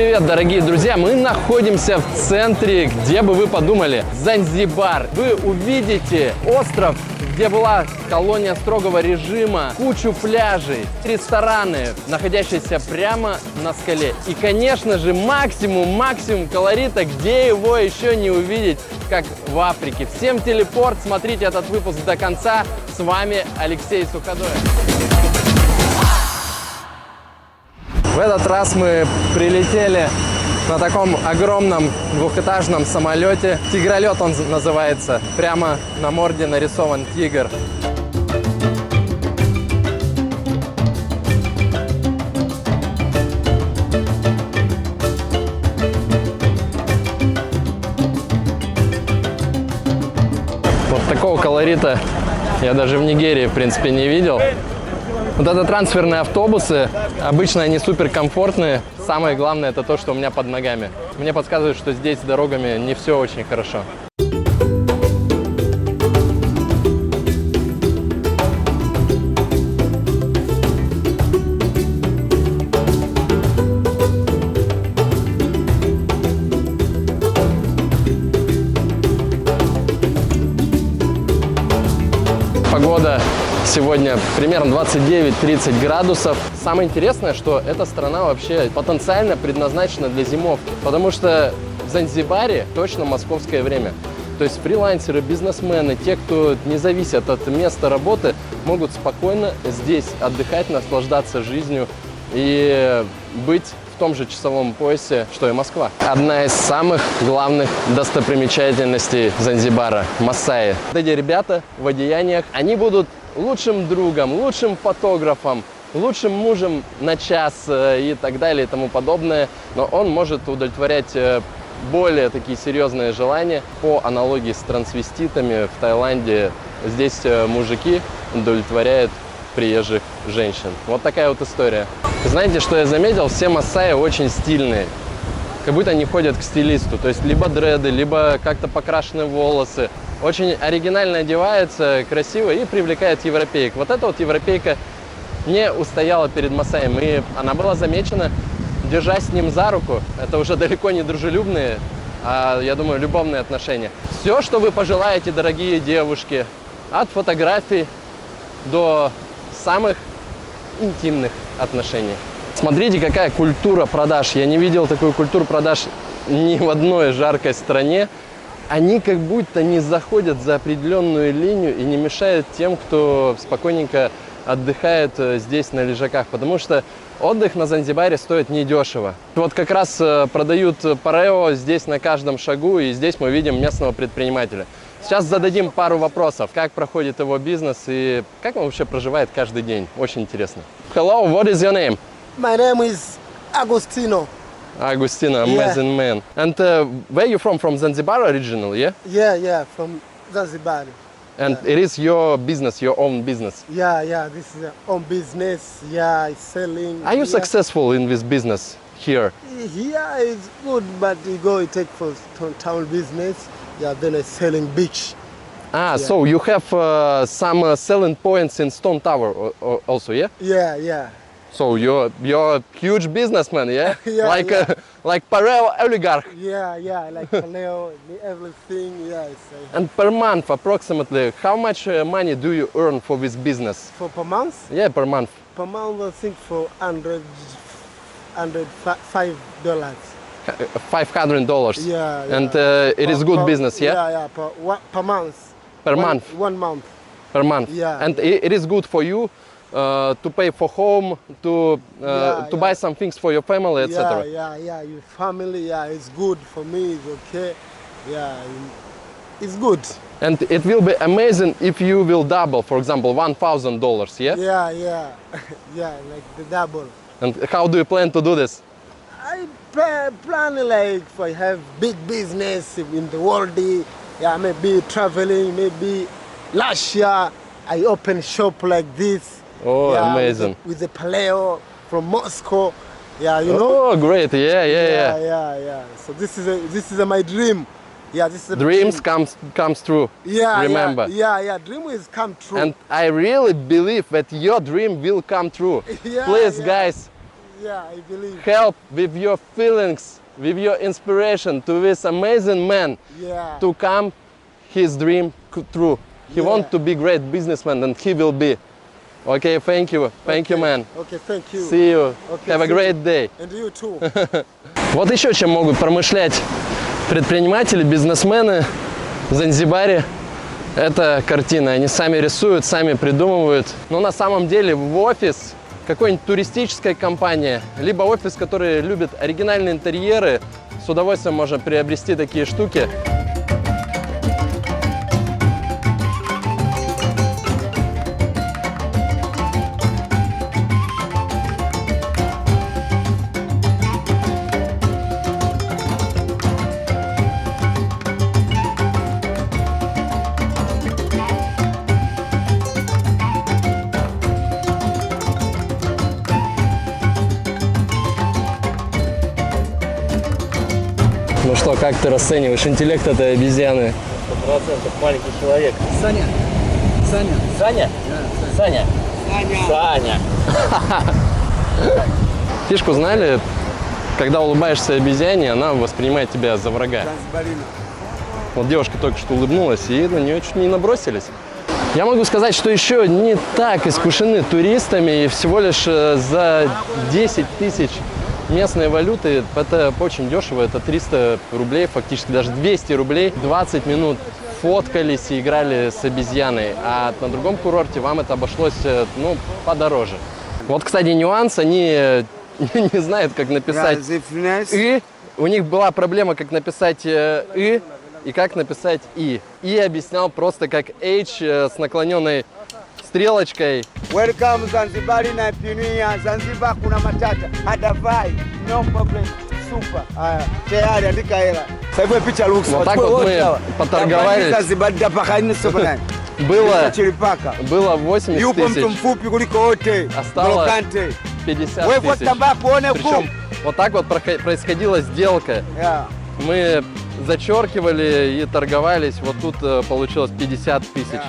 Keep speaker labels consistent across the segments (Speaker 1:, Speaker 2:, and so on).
Speaker 1: привет, дорогие друзья! Мы находимся в центре, где бы вы подумали, Занзибар. Вы увидите остров, где была колония строгого режима, кучу пляжей, рестораны, находящиеся прямо на скале. И, конечно же, максимум колорита, где его еще не увидеть, как в Африке. Всем телепорт, смотрите этот выпуск до конца. С вами Алексей Суходоев. В этот раз мы прилетели на таком огромном двухэтажном самолете. Тигролет он называется. Прямо на морде нарисован тигр. Вот такого колорита я даже в Нигерии, в принципе, не видел. Вот это трансферные автобусы, обычно они супер комфортные. Самое главное это то, что у меня под ногами. Мне подсказывают, что здесь с дорогами не все очень хорошо. Погода сегодня примерно 29-30 градусов. Самое интересное, что эта страна вообще потенциально предназначена для зимовки, потому что в Занзибаре точно московское время. То есть фрилансеры, бизнесмены, те, кто не зависят от места работы, могут спокойно здесь отдыхать, наслаждаться жизнью и быть в том же часовом поясе, что и Москва. Одна из самых главных достопримечательностей Занзибара – Масаи. Вот эти ребята в одеяниях, они будут лучшим другом, лучшим фотографом, лучшим мужем на час и так далее и тому подобное. Но он может удовлетворять более такие серьезные желания. По аналогии с трансвеститами в Таиланде, здесь мужики удовлетворяют приезжих женщин. Вот такая вот история. Знаете, что я заметил? Все массаи очень стильные. Как будто они ходят к стилисту. То есть либо дреды, либо как-то покрашены волосы. Очень оригинально одевается, красиво и привлекает европеек. Вот эта вот европейка не устояла перед массаем. И она была замечена, держась с ним за руку. Это уже далеко не дружелюбные, а, я думаю, любовные отношения. Все, что вы пожелаете, дорогие девушки, от фотографий до самых интимных отношений. Смотрите, какая культура продаж. Я не видел такую культуру продаж ни в одной жаркой стране. Они как будто не заходят за определенную линию и не мешают тем, кто спокойненько отдыхает здесь на лежаках. Потому что отдых на Занзибаре стоит недешево. Вот как раз продают парео здесь на каждом шагу, и здесь мы видим местного предпринимателя. Сейчас зададим пару вопросов, как проходит его бизнес и как он вообще проживает каждый день. Очень интересно. Hello, what is your name?
Speaker 2: My name is Agostino.
Speaker 1: Agostino, amazing man. And where are you from? From Zanzibar originally, yeah?
Speaker 2: Yeah, from Zanzibar.
Speaker 1: And it is your business, your own business.
Speaker 2: Yeah, this is our own business. Yeah, it's selling.
Speaker 1: Are you successful in this business here?
Speaker 2: Here it's good, but you take for town business. Yeah, then it's selling beach.
Speaker 1: Ah, so you have some selling points in Stone Tower also, yeah?
Speaker 2: Yeah.
Speaker 1: So you're a huge businessman, yeah?
Speaker 2: Yeah,
Speaker 1: like Pareo oligarch.
Speaker 2: Yeah, like Paleo, everything, yes.
Speaker 1: And per month, approximately, how much money do you earn for this business?
Speaker 2: For per month?
Speaker 1: Yeah, per month.
Speaker 2: Per month, I think for $5.
Speaker 1: $500.
Speaker 2: Yeah.
Speaker 1: And it is good business, yeah?
Speaker 2: Yeah, per month.
Speaker 1: Per month?
Speaker 2: 1 month.
Speaker 1: Per month.
Speaker 2: Yeah.
Speaker 1: And it is good for you to pay for home, to buy some things for your family, etc.
Speaker 2: Yeah, your family, it's good for me, it's okay. Yeah, it's good.
Speaker 1: And it will be amazing if you will double, for example, $1,000, yeah?
Speaker 2: Yeah, like the double.
Speaker 1: And how do you plan to do this?
Speaker 2: I plan like if I have big business in the world, maybe traveling, maybe last year I opened shop like this.
Speaker 1: Oh, amazing.
Speaker 2: With the Paleo from Moscow. Yeah, you know?
Speaker 1: Oh, great. Yeah.
Speaker 2: Yeah. So this is my dream. Yeah, this is
Speaker 1: Dreams comes true.
Speaker 2: Yeah,
Speaker 1: remember.
Speaker 2: Yeah. Dream will come true.
Speaker 1: And I really believe that your dream will come true.
Speaker 2: Yeah,
Speaker 1: Please,
Speaker 2: yeah.
Speaker 1: guys,
Speaker 2: Yeah, I believe.
Speaker 1: help with your feelings, with your inspiration to this amazing man
Speaker 2: Yeah.
Speaker 1: to come his dream true. He
Speaker 2: Yeah.
Speaker 1: wants to be great businessman and he will be. Okay, thank you. Thank you, man.
Speaker 2: Okay, thank you.
Speaker 1: See you.
Speaker 2: Okay,
Speaker 1: Have a
Speaker 2: see you.
Speaker 1: great day.
Speaker 2: And you too.
Speaker 1: Вот еще чем могут промышлять предприниматели, бизнесмены в Занзибаре. Это картины. Они сами рисуют, сами придумывают. Но на самом деле в офис какой-нибудь туристической компании, либо офис, который любит оригинальные интерьеры, с удовольствием можно приобрести такие штуки. Ну что, как ты расцениваешь интеллект этой обезьяны?
Speaker 3: 100% маленький человек.
Speaker 4: Саня. Саня.
Speaker 3: Саня? Саня? Саня.
Speaker 1: Фишку знали? Когда улыбаешься обезьяне, она воспринимает тебя за врага. Вот девушка только что улыбнулась, и на нее чуть не набросились. Я могу сказать, что еще не так искушены туристами, и всего лишь за 10 тысяч местной валюты, это очень дешево, это 300 рублей, фактически даже 200 рублей, 20 минут фоткались и играли с обезьяной, а на другом курорте вам это обошлось, ну, подороже. Вот, кстати, нюанс, они не знают, как написать «и». У них была проблема, как написать «и» и как написать «и». «И» объяснял просто как «h» с наклоненной стрелочкой.
Speaker 5: Welcome Zanzibar na Pinia. Zanzibar kuna matata. Hadavai. No problem. Super. Tayari andika hela. Sasa hivi picha looks.
Speaker 1: Вот так вот мы поторговались.
Speaker 5: Zanzibar tapakani собрать.
Speaker 1: Было
Speaker 5: Chilipaka.
Speaker 1: 80
Speaker 5: Yupo mtu
Speaker 1: тысяч,
Speaker 5: mfupi kuliko wote.
Speaker 1: Осталось
Speaker 5: Kante.
Speaker 1: 50
Speaker 5: Wewe kwa
Speaker 1: тысяч.
Speaker 5: tambaa kuone
Speaker 1: Причем вот так вот происходила сделка.
Speaker 5: Yeah.
Speaker 1: Мы зачеркивали и торговались, вот тут получилось 50 тысяч.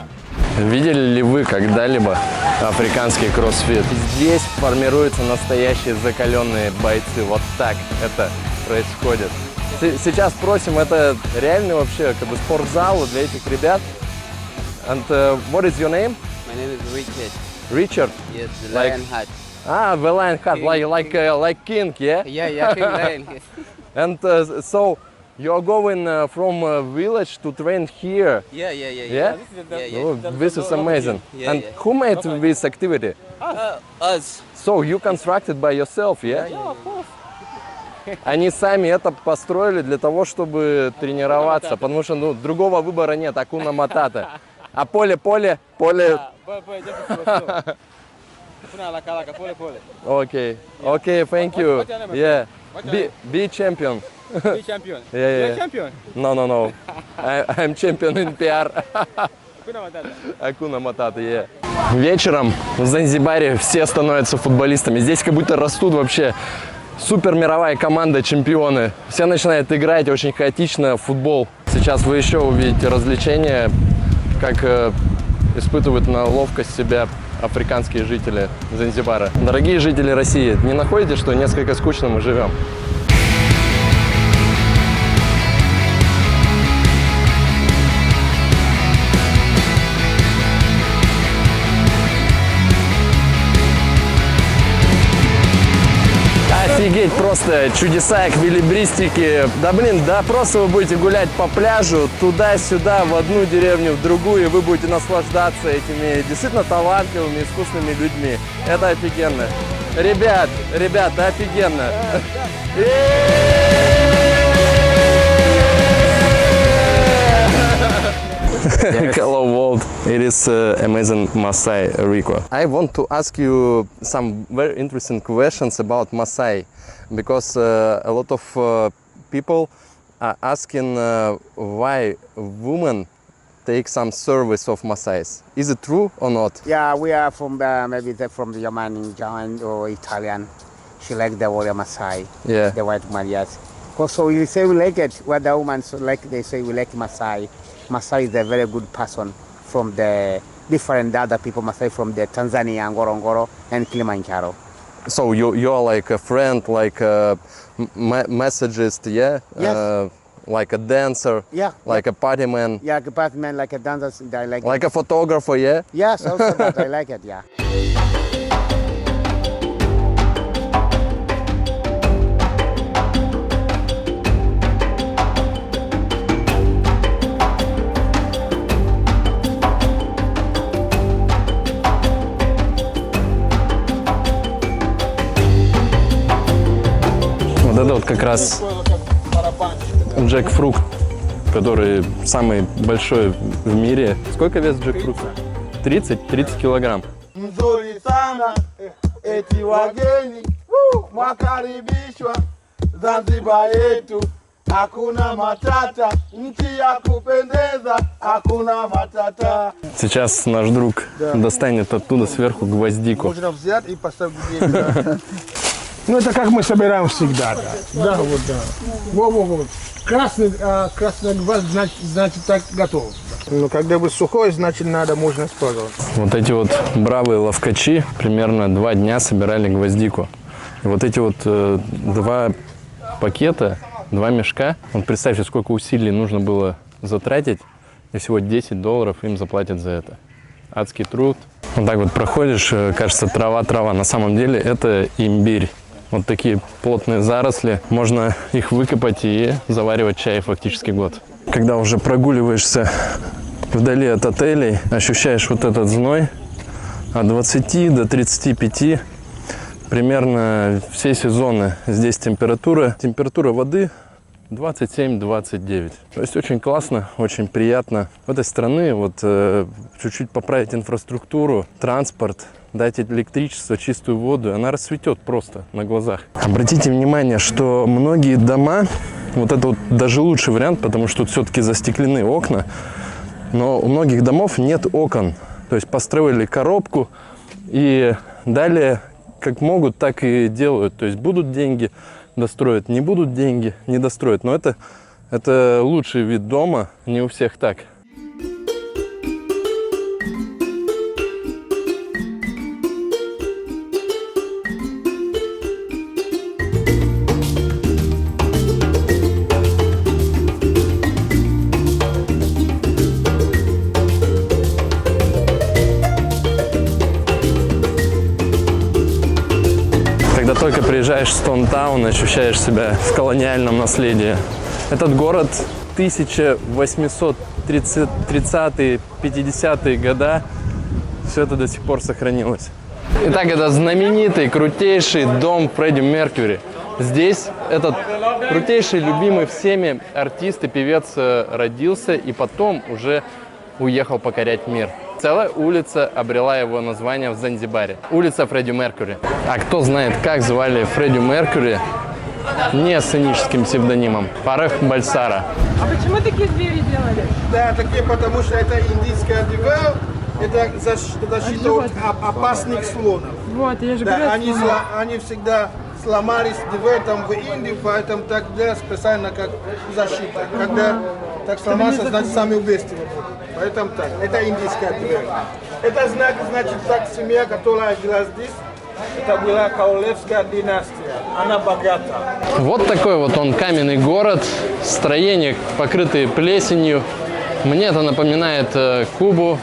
Speaker 1: Видели ли вы когда-либо африканский кроссфит? Здесь формируются настоящие закаленные бойцы. Вот так это происходит. Сейчас спросим, это реальный вообще как бы спортзал для этих ребят? And what is your name?
Speaker 6: My name is Richard.
Speaker 1: Richard?
Speaker 6: Yes, the
Speaker 1: Like-
Speaker 6: lion heart.
Speaker 1: Ah, the lion heart, like king, yeah?
Speaker 6: Yeah, king lion. Yes.
Speaker 1: And so you're going from village to train here.
Speaker 6: Yeah?
Speaker 1: Yeah?
Speaker 6: Yeah.
Speaker 1: Oh, this is amazing.
Speaker 6: Yeah,
Speaker 1: And
Speaker 6: yeah.
Speaker 1: who made this activity?
Speaker 6: Us.
Speaker 1: So you constructed by yourself, yeah? Они сами это построили для того, чтобы тренироваться, потому что ну, другого выбора нет, акуна матата. А поле. Окей, thank you. Yeah. Be champion.
Speaker 4: Be champion.
Speaker 1: Yeah.
Speaker 4: You're champion.
Speaker 1: No. I'm champion in PR.
Speaker 4: Hakuna matata.
Speaker 1: Акуна матата, yeah. Вечером в Занзибаре все становятся футболистами. Здесь как будто растут вообще супер мировая команда, чемпионы. Все начинают играть очень хаотично в футбол. Сейчас вы еще увидите развлечения, как испытывают на ловкость себя африканские жители Занзибара. Дорогие жители России, не находите, что несколько скучно мы живем? Офигеть, просто чудеса эквилибристики. Да блин, да просто вы будете гулять по пляжу, туда-сюда, в одну деревню, в другую, и вы будете наслаждаться этими действительно талантливыми, искусными людьми. Это офигенно. Ребята, офигенно. Hello world, it is amazing Maasai Rico. I want to ask you some very interesting questions about Maasai because a lot of people are asking why women take some service of Maasais. Is it true or not?
Speaker 5: Yeah, we are from maybe they're from the German or Italian. She like the warrior Maasai.
Speaker 1: Yeah.
Speaker 5: The white man, yes. So we say we like it. What the women so like, they say we like Maasai. Maasai is a very good person from the different other people. Maasai from the Tanzania, Ngorongoro, and Kilimanjaro.
Speaker 1: So you're like a friend, like a messagist, yeah?
Speaker 5: Yes.
Speaker 1: Like a dancer,
Speaker 5: Yeah.
Speaker 1: like a party man,
Speaker 5: Yeah, like a Batman, like a dancer, I like
Speaker 1: like a photographer, yeah?
Speaker 5: Yes, also that, I like it, yeah.
Speaker 1: Вот это вот как раз джекфрукт, который самый большой в мире. Сколько вес джекфрукта? 30 килограмм.
Speaker 2: Mzuri sana eti wageni mwakaribishwa Zanzibar yetu, hakuna matata, nchi ya kupendeza, hakuna matata.
Speaker 1: Сейчас наш друг достанет оттуда сверху гвоздику.
Speaker 2: Можно взять и поставить где-то. Ну это как мы собираем всегда, да. Да, вот, да. Вот. Красный гвоздь, значит так готов. Ну когда вы сухой, значит можно использовать.
Speaker 1: Вот эти вот бравые ловкачи примерно 2 дня собирали гвоздику. И вот эти вот 2 пакета, 2 мешка. Вот представьте, сколько усилий нужно было затратить, и всего $10 им заплатят за это. Адский труд. Вот так вот проходишь, кажется, трава. На самом деле это имбирь. Вот такие плотные заросли. Можно их выкопать и заваривать чай фактически год. Когда уже прогуливаешься вдали от отелей, ощущаешь вот этот зной от 20 до 35. Примерно все сезоны здесь температура воды 27-29. То есть очень классно, очень приятно. В этой стране вот чуть-чуть поправить инфраструктуру, транспорт, дать электричество, чистую воду, она расцветет просто на глазах. Обратите внимание, что многие дома, вот это вот даже лучший вариант, потому что тут все-таки застеклены окна, но у многих домов нет окон. То есть построили коробку и далее как могут, так и делают. То есть будут деньги, достроят, не будут деньги, не достроят. Но это лучший вид дома, не у всех так. Когда только приезжаешь в Стоунтаун, ощущаешь себя в колониальном наследии. Этот город 1830-е, 50-е года, все это до сих пор сохранилось. Итак, это знаменитый, крутейший дом Фредди Меркьюри. Здесь этот крутейший, любимый всеми артист и певец родился и потом уже уехал покорять мир. Целая улица обрела его название в Занзибаре. Улица Фредди Меркьюри. А кто знает, как звали Фредди Меркьюри не сценическим псевдонимом? Фарех Бальсара.
Speaker 7: А почему такие двери делали?
Speaker 2: Да, такие, потому что это индийская дверь, это защита от опасных слонов.
Speaker 7: Вот, я же
Speaker 2: Да,
Speaker 7: говорю,
Speaker 2: они всегда сломались дверь там в Индии, поэтому так делать специально как защита. Когда так сломался, значит сами убийства. Поэтому так, это индийская дверь. Это знак, значит, так семья, которая жила здесь, это была Королевская династия, она богата.
Speaker 1: Вот такой вот он каменный город, строения покрытые плесенью. Мне это напоминает Кубу,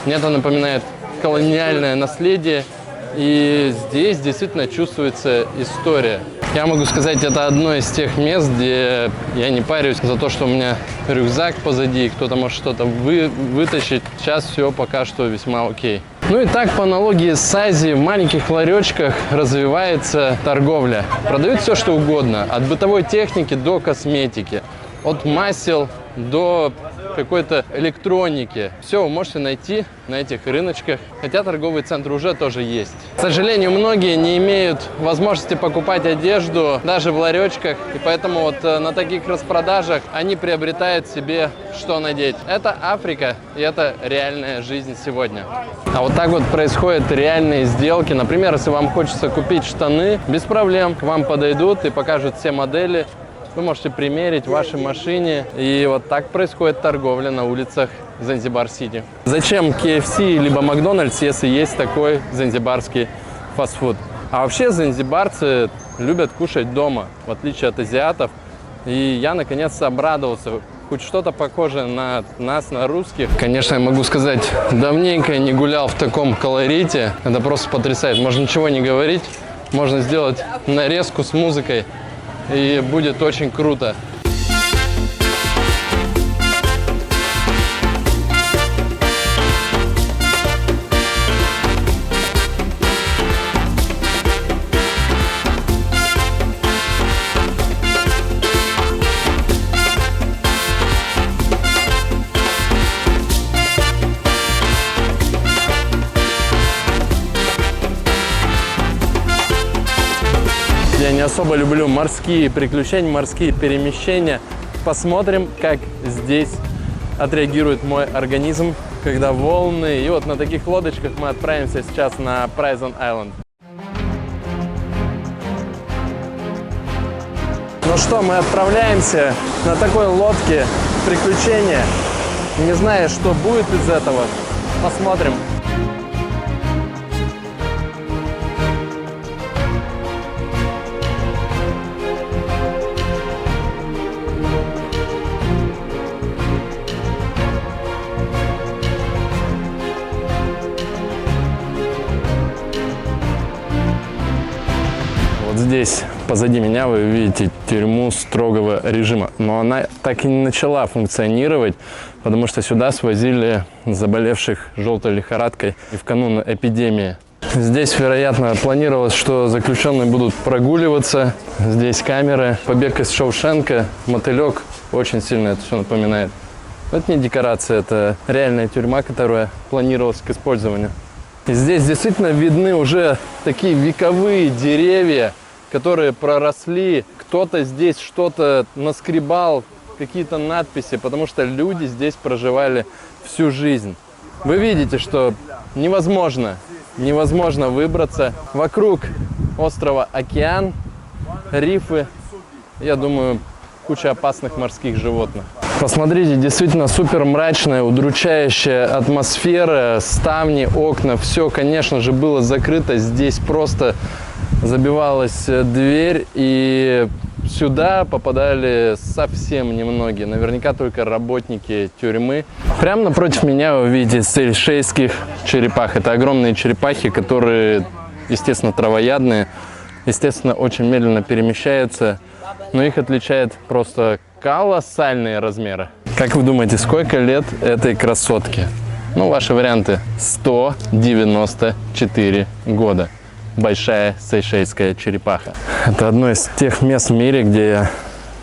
Speaker 1: мне это напоминает колониальное наследие. И здесь действительно чувствуется история. Я могу сказать, это одно из тех мест, где я не парюсь за то, что у меня рюкзак позади, кто-то может что-то вытащить. Сейчас все пока что весьма окей. Ну и так, по аналогии с Азией, в маленьких ларечках развивается торговля. Продают все, что угодно. От бытовой техники до косметики. От масел до какой-то электроники. Все вы можете найти на этих рыночках. Хотя торговые центры уже тоже есть. К сожалению, многие не имеют возможности покупать одежду даже в ларечках. И поэтому вот на таких распродажах они приобретают себе что надеть. Это Африка, и это реальная жизнь сегодня. А вот так вот происходят реальные сделки. Например, если вам хочется купить штаны, без проблем к вам подойдут и покажут все модели. Вы можете примерить в вашей машине. И вот так происходит торговля на улицах Занзибар-Сити. Зачем KFC либо Макдональдс, если есть такой занзибарский фастфуд? А вообще занзибарцы любят кушать дома, в отличие от азиатов. И я наконец-то обрадовался. Хоть что-то похожее на нас, на русских. Конечно, я могу сказать, давненько я не гулял в таком колорите. Это просто потрясает. Можно ничего не говорить. Можно сделать нарезку с музыкой. И будет очень круто. Я не особо люблю морские приключения, морские перемещения. Посмотрим, как здесь отреагирует мой организм, когда волны. И вот на таких лодочках мы отправимся сейчас на Прайзен Айленд. Ну что, мы отправляемся на такой лодке приключения. Не зная, что будет из этого. Посмотрим. Здесь позади меня вы видите тюрьму строгого режима, но она так и не начала функционировать, потому что сюда свозили заболевших желтой лихорадкой и в канун эпидемии. Здесь, вероятно, планировалось, что заключенные будут прогуливаться. Здесь камеры, побег из Шоушенка, мотылек. Очень сильно это все напоминает. Это не декорация, это реальная тюрьма, которая планировалась к использованию. И здесь действительно видны уже такие вековые деревья, которые проросли. Кто-то здесь что-то наскребал, какие-то надписи, потому что люди здесь проживали всю жизнь. Вы видите, что невозможно выбраться. Вокруг острова океан, рифы, я думаю, куча опасных морских животных. Посмотрите, действительно супер мрачная, удручающая атмосфера, ставни, окна, все, конечно же, было закрыто. Здесь просто забивалась дверь, и сюда попадали совсем немногие, наверняка только работники тюрьмы. Прямо напротив меня вы видите сейшельских черепах. Это огромные черепахи, которые, естественно, травоядные, естественно, очень медленно перемещаются, но их отличает просто колоссальные размеры. Как вы думаете, сколько лет этой красотке? Ну, ваши варианты. 194 года. Большая сейшельская черепаха. Это одно из тех мест в мире, где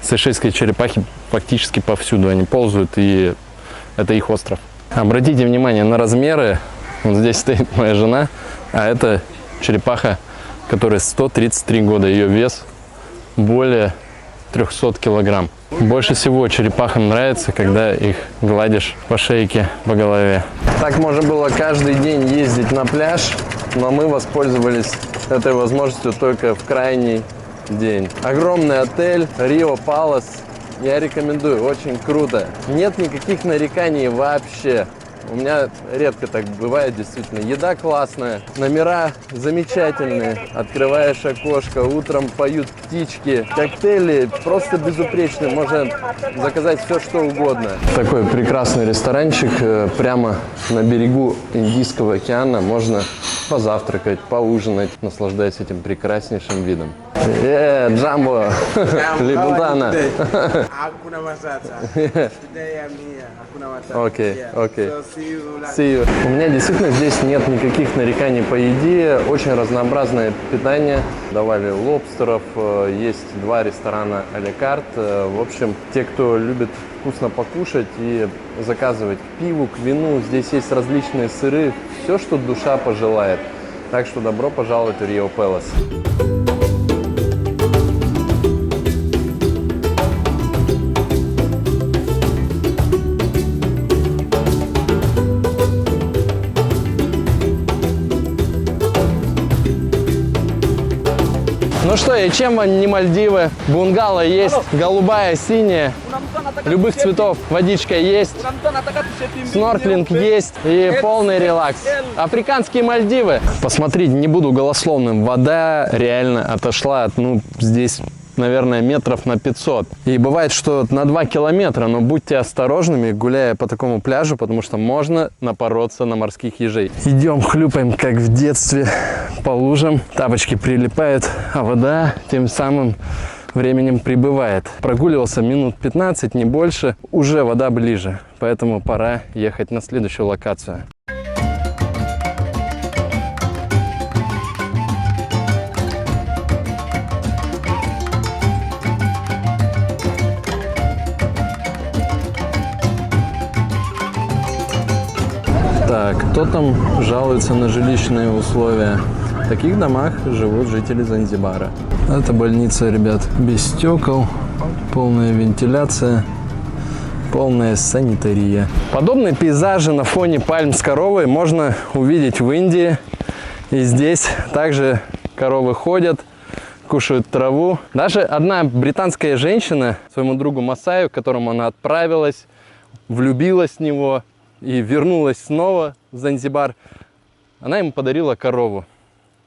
Speaker 1: сейшельские черепахи фактически повсюду. Они ползают, и это их остров. Обратите внимание на размеры. Вот здесь стоит моя жена, а это черепаха, которой 133 года. Ее вес более 300 килограмм. Больше всего черепахам нравится, когда их гладишь по шейке, по голове. Так можно было каждый день ездить на пляж, но мы воспользовались этой возможностью только в крайний день. Огромный отель Rio Palace. Я рекомендую, очень круто. Нет никаких нареканий вообще. У меня редко так бывает, действительно. Еда классная, номера замечательные. Открываешь окошко, утром поют птички. Коктейли просто безупречные, можно заказать все, что угодно. Такой прекрасный ресторанчик прямо на берегу Индийского океана. Можно позавтракать, поужинать, наслаждаясь этим прекраснейшим видом. Джамбо! Либутана! Окей. See you. У меня действительно здесь нет никаких нареканий по еде. Очень разнообразное питание. Давали лобстеров. Есть 2 ресторана а-ля карт. В общем, те, кто любит вкусно покушать и заказывать к пиву, к вину, здесь есть различные сыры. Все, что душа пожелает. Так что добро пожаловать в Rio Palace. Ну что, и чем вам не Мальдивы? Бунгало есть, голубая, синяя. любых цветов. Водичка есть, снорклинг есть и полный релакс. Африканские Мальдивы. Посмотрите, не буду голословным, вода реально отошла от, здесь, наверное, метров на 500. И бывает, что на 2 километра, но будьте осторожными, гуляя по такому пляжу, потому что можно напороться на морских ежей. Идем, хлюпаем, как в детстве, по лужам. Тапочки прилипают, а вода тем самым временем прибывает. Прогуливался минут 15, не больше. Уже вода ближе, поэтому пора ехать на следующую локацию. Так, кто там жалуется на жилищные условия? В таких домах живут жители Занзибара. Это больница, ребят, без стекол, полная вентиляция, полная санитария. Подобные пейзажи на фоне пальм с коровой можно увидеть в Индии. И здесь также коровы ходят, кушают траву. Даже одна британская женщина своему другу Масаю, к которому она отправилась, влюбилась в него и вернулась снова в Занзибар, она ему подарила корову,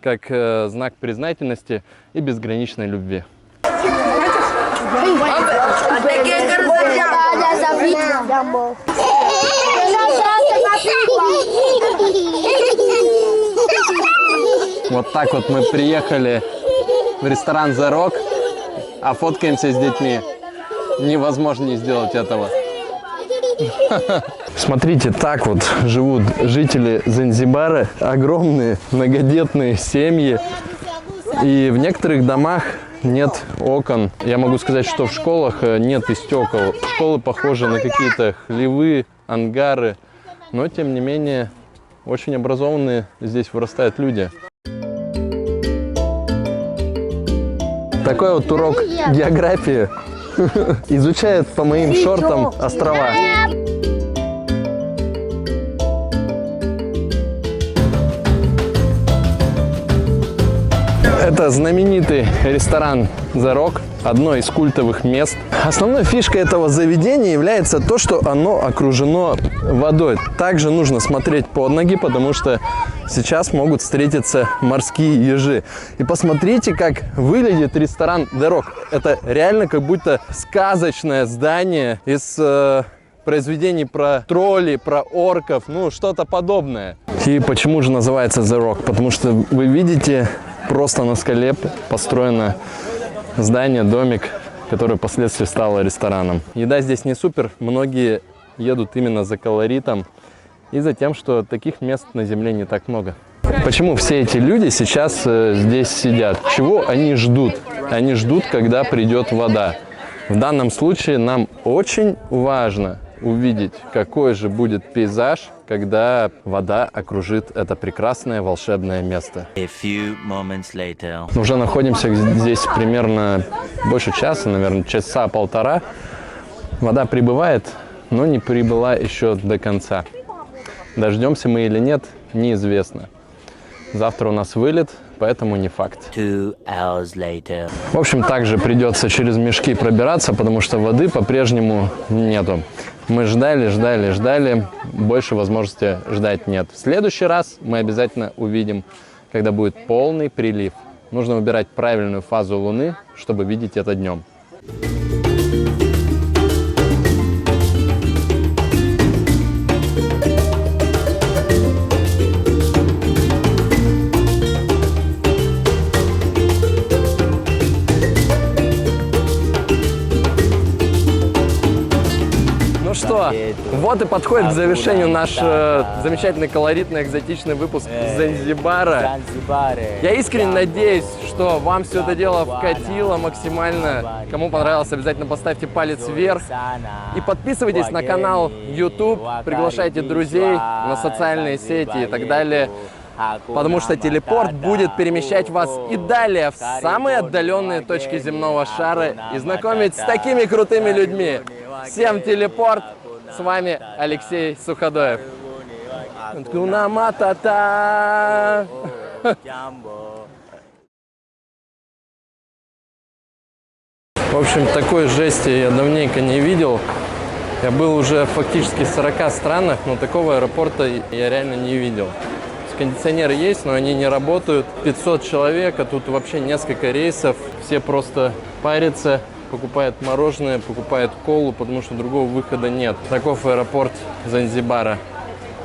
Speaker 1: как знак признательности и безграничной любви. Вот так вот мы приехали в ресторан The Rock, а фоткаемся с детьми. Невозможно не сделать этого. Смотрите, так вот живут жители Занзибара. Огромные многодетные семьи. И в некоторых домах нет окон. Я могу сказать, что в школах нет и стекол. Школы похожи на какие-то хлевы, ангары. Но, тем не менее, очень образованные здесь вырастают люди. Такой вот урок географии. Изучает по моим шортам острова. Это знаменитый ресторан The Rock, одно из культовых мест. Основной фишкой этого заведения является то, что оно окружено водой. Также нужно смотреть под ноги, потому что сейчас могут встретиться морские ежи. И посмотрите, как выглядит ресторан The Rock. Это реально как будто сказочное здание из произведений про троллей, про орков, что-то подобное. И почему же называется The Rock? Потому что вы видите, просто на скале построено здание, домик, которое впоследствии стало рестораном. Еда здесь не супер, многие едут именно за колоритом и за тем, что таких мест на земле не так много. Почему все эти люди сейчас здесь сидят? Чего они ждут? Они ждут, когда придет вода. В данном случае нам очень важно увидеть, какой же будет пейзаж, когда вода окружит это прекрасное волшебное место. Уже находимся здесь примерно больше часа, наверное, часа полтора. Вода прибывает, но не прибыла еще до конца. Дождемся мы или нет, неизвестно. Завтра у нас вылет, поэтому не факт. 2 hours later. В общем, также придется через мешки пробираться, потому что воды по-прежнему нету. Мы ждали, больше возможности ждать нет. В следующий раз мы обязательно увидим, когда будет полный прилив. Нужно выбирать правильную фазу Луны, чтобы видеть это днем. Ну что, вот и подходит к завершению наш замечательный, колоритный, экзотичный выпуск Занзибара. Я искренне надеюсь, что вам все это дело вкатило максимально. Кому понравилось, обязательно поставьте палец вверх. И подписывайтесь на канал YouTube, приглашайте друзей на социальные сети и так далее. Потому что телепорт будет перемещать вас и далее в самые отдаленные точки земного шара и знакомить с такими крутыми людьми. Всем телепорт! С вами Алексей Суходоев. Кунаматата! В общем, такой жести я давненько не видел. Я был уже фактически в 40 странах, но такого аэропорта я реально не видел. Кондиционеры есть, но они не работают. 500 человек, а тут вообще несколько рейсов. Все просто парятся, покупают мороженое, покупают колу, потому что другого выхода нет. Таков аэропорт Занзибара.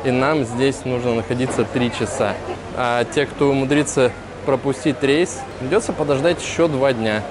Speaker 1: И нам здесь нужно находиться 3 часа. А те, кто умудрится пропустить рейс, придется подождать еще 2 дня.